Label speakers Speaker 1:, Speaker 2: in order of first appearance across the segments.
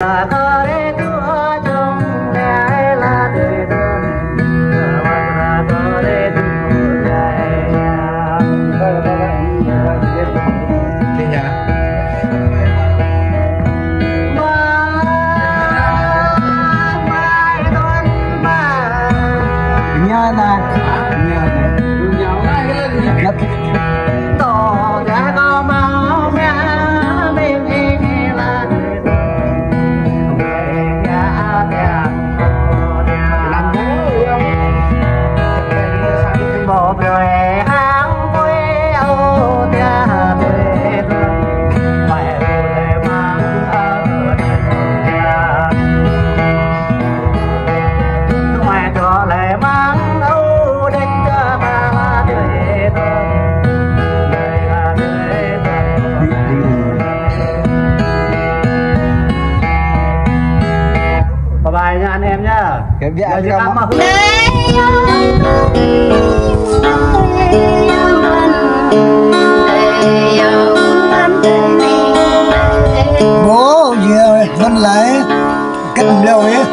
Speaker 1: Bye nha anh em nhá.
Speaker 2: Cái việc anh em bố giờ vẫn lấy cách lâu ấy.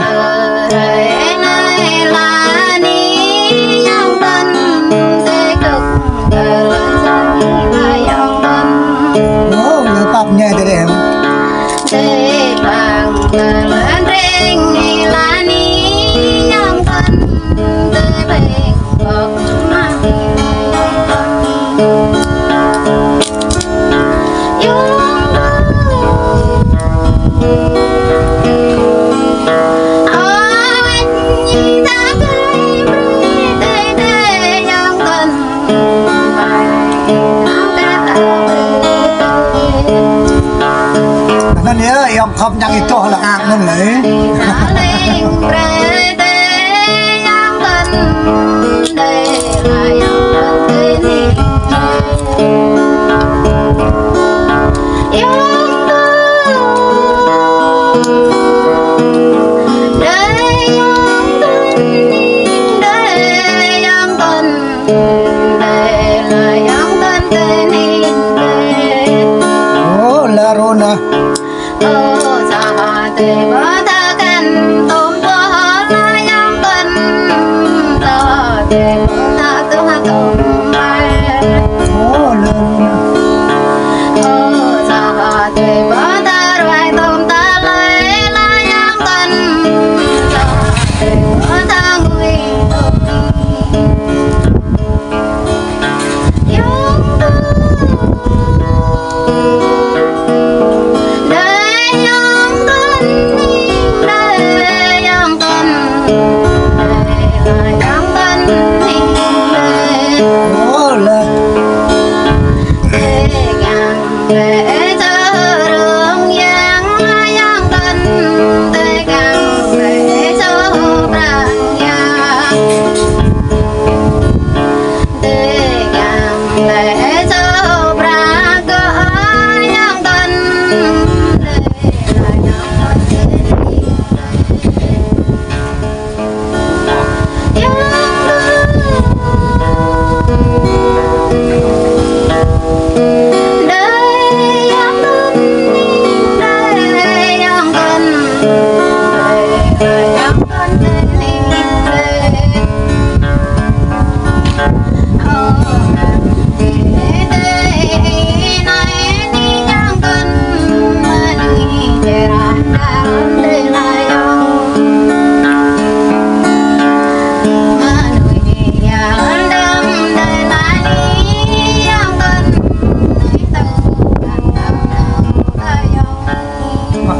Speaker 2: Bố người tập nhẹ thế đẹp. Nên nhớ em không nhắc itu là ăn nên lấy. Oh, la rona.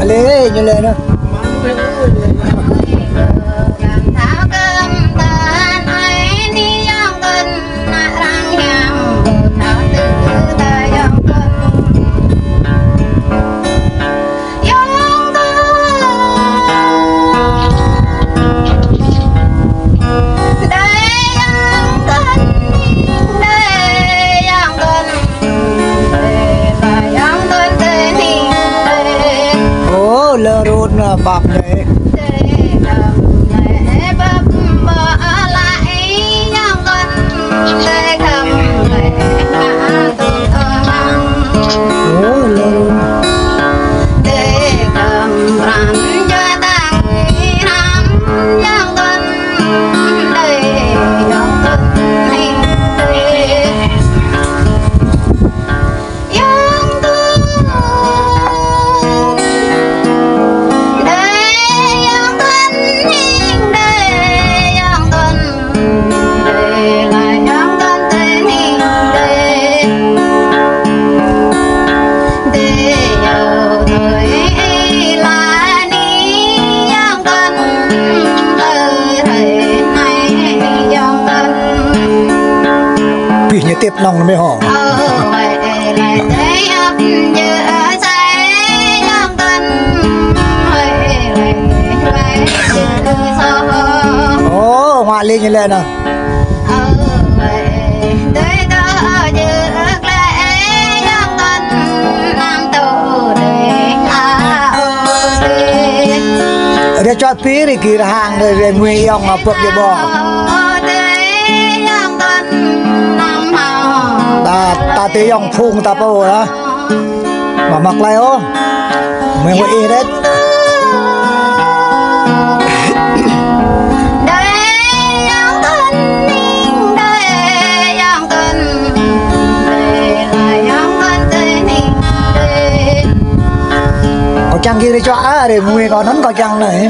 Speaker 2: Lê như lên đó. Lơ rút bọc đấy. Lơ rút nòng mới hổ ô ngoại lên như lên nào để cho phí thì kỳ hàng người về nguy ông mà phượt vô bò ta tí ông phung ta bò đó mà mặc lại ô mình có ý đấy có chăng kia để cho để nguy có nón có chăng này